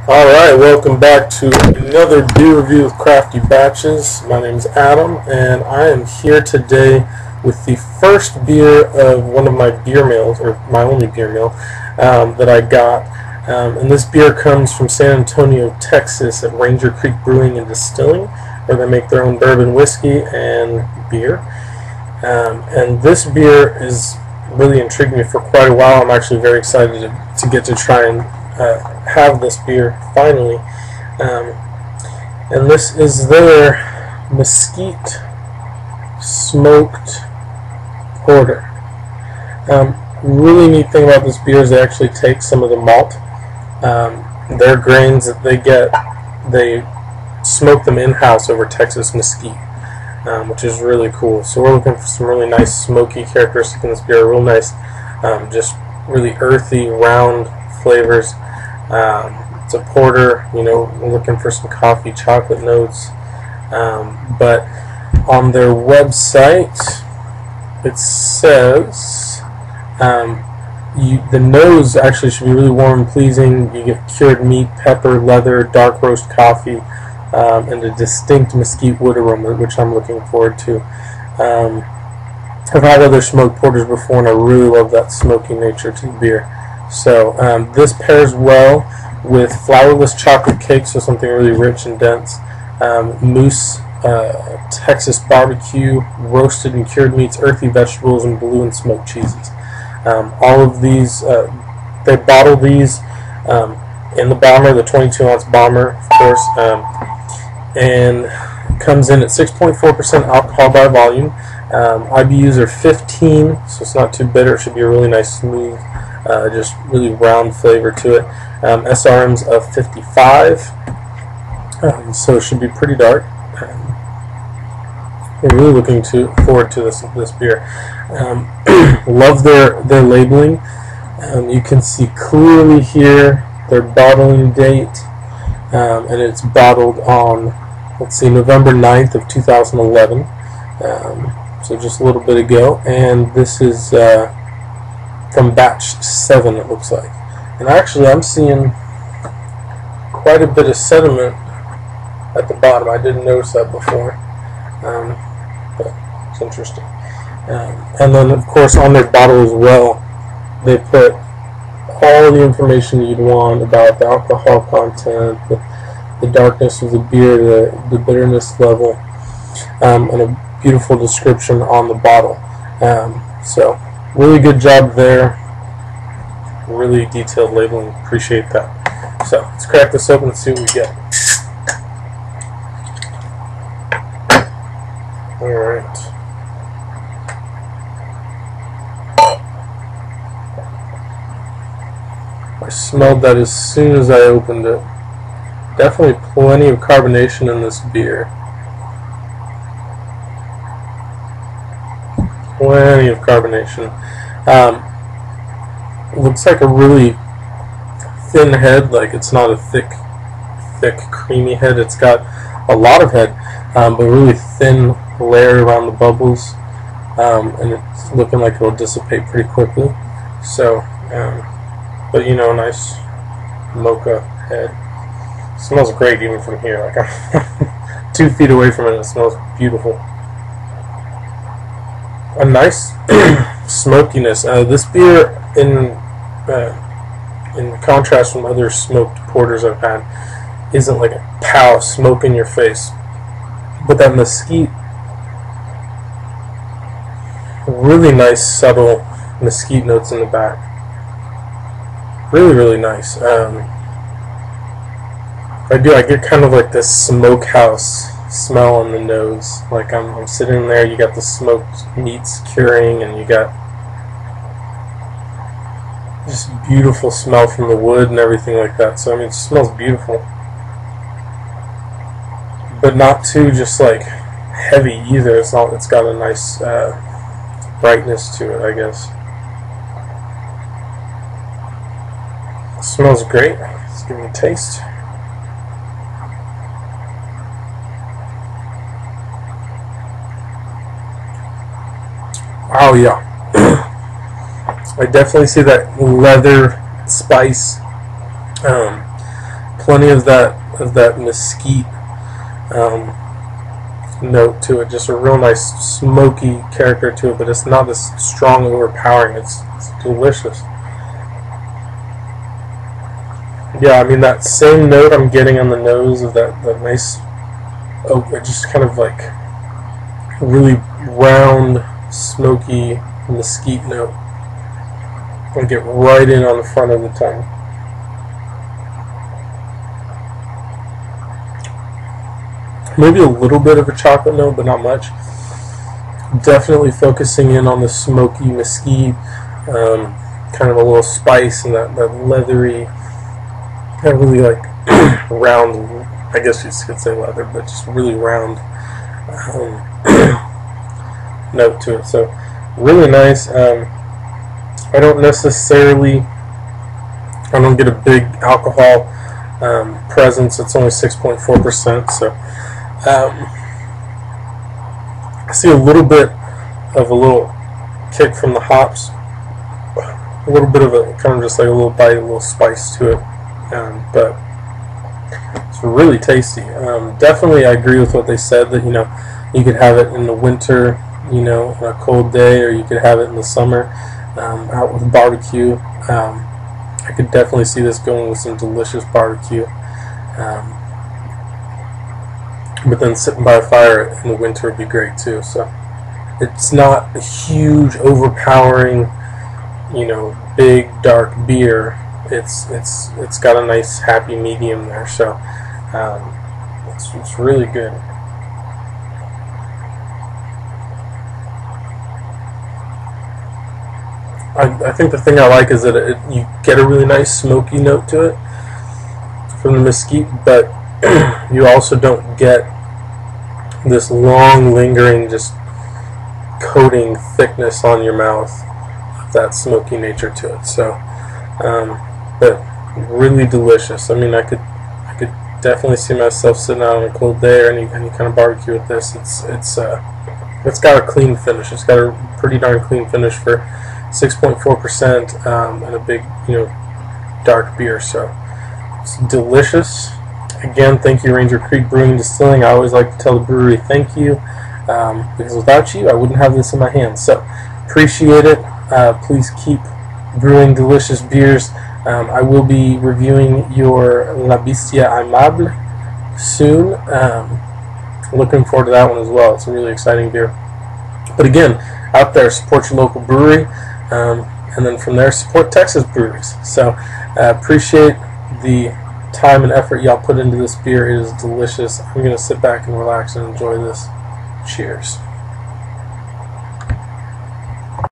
Alright, welcome back to another beer review with Crafty Batches. My name is Adam, and I am here today with the first beer of one of my beer meals, or my only beer meal, that I got. And this beer comes from San Antonio, Texas at Ranger Creek Brewing and Distilling, where they make their own bourbon whiskey and beer. And this beer is really intrigued me for quite a while. I'm actually very excited to get to try and have this beer finally. And this is their Mesquite smoked porter. Really neat thing about this beer is they actually take some of the malt, their grains that they get, they smoke them in-house over Texas mesquite, which is really cool. So we're looking for some really nice smoky characteristics in this beer, real nice, just really earthy, round flavors. It's a porter, you know, we're looking for some coffee, chocolate notes, but on their website it says the nose actually should be really warm and pleasing. You get cured meat, pepper, leather, dark roast coffee, and a distinct mesquite wood aroma, which I'm looking forward to. I've had other smoked porters before, and I really love that smoky nature to the beer. So this pairs well with flourless chocolate cake, so something really rich and dense, mousse, Texas barbecue, roasted and cured meats, earthy vegetables, and blue and smoked cheeses. All of these, they bottle these in the bomber, the 22-ounce bomber, of course, and comes in at 6.4% alcohol by volume. IBUs are 15, so it's not too bitter. It should be a really nice, smooth, just really round flavor to it. SRMs of 55, so it should be pretty dark. We're really looking forward to this beer. Love their labeling. You can see clearly here their bottling date, and it's bottled on, let's see, November 9th of 2011. So just a little bit ago, and this is from batch 7, it looks like. And actually I'm seeing quite a bit of sediment at the bottom. I didn't notice that before, but it's interesting. And then of course on their bottle as well, they put all the information you'd want about the alcohol content, the darkness of the beer, the bitterness level, and a beautiful description on the bottle. So really good job there. Really detailed labeling. Appreciate that. So let's crack this open and see what we get. Alright. I smelled that as soon as I opened it. Definitely plenty of carbonation in this beer. Plenty of carbonation. Looks like a really thin head, like it's not a thick creamy head. It's got a lot of head, but really thin layer around the bubbles, and it's looking like it'll dissipate pretty quickly. So, but you know, nice mocha head. Smells great even from here. Like I'm 2 feet away from it, it smells beautiful. A nice smokiness. This beer, in contrast from other smoked porters I've had, isn't like a pow smoke in your face, but that mesquite, really nice subtle mesquite notes in the back. Really nice. I get kind of like this smokehouse smell in the nose. Like I'm sitting there, you got the smoked meats curing, and you got just beautiful smell from the wood and everything like that. So I mean, it smells beautiful, but not too just like heavy either. It's got a nice brightness to it, I guess. It smells great. Let's give it a taste. Oh yeah. I definitely see that leather spice plenty of that mesquite note to it. Just a real nice smoky character to it, but it's not this strong, overpowering. It's delicious. Yeah, I mean, that same note I'm getting on the nose of that nice oak, just kind of like really round, smoky mesquite note. And get right in on the front of the tongue. Maybe a little bit of a chocolate note, but not much. Definitely focusing in on the smoky mesquite, kind of a little spice and that leathery, kind of really like round, I guess you could say leather, but just really round note to it. So really nice. I don't get a big alcohol presence. It's only 6.4%, so I see a little bit of a little kick from the hops, a little bit of a kind of just like a little bite, a little spice to it, but it's really tasty. Definitely, I agree with what they said that you could have it in the winter, on a cold day, or you could have it in the summer. Out with barbecue. I could definitely see this going with some delicious barbecue. But then sitting by a fire in the winter would be great too. So it's not a huge, overpowering, big dark beer. It's got a nice happy medium there. So it's really good. I think the thing I like is that you get a really nice smoky note to it from the mesquite, but you also don't get this long, lingering, just coating thickness on your mouth of that smoky nature to it. So, but really delicious. I mean, I could definitely see myself sitting out on a cold day or any kind of barbecue with this. It's got a clean finish. It's got a pretty darn clean finish for 6.4% and a big, dark beer. So it's delicious. Again, thank you, Ranger Creek Brewing and Distilling. I always like to tell the brewery thank you, because without you, I wouldn't have this in my hands. So appreciate it. Please keep brewing delicious beers. I will be reviewing your La Bestia Aimable soon. Looking forward to that one as well. It's a really exciting beer. But again, out there, support your local brewery. And then from there, support Texas breweries. So appreciate the time and effort y'all put into this beer. It is delicious. I'm going to sit back and relax and enjoy this. Cheers.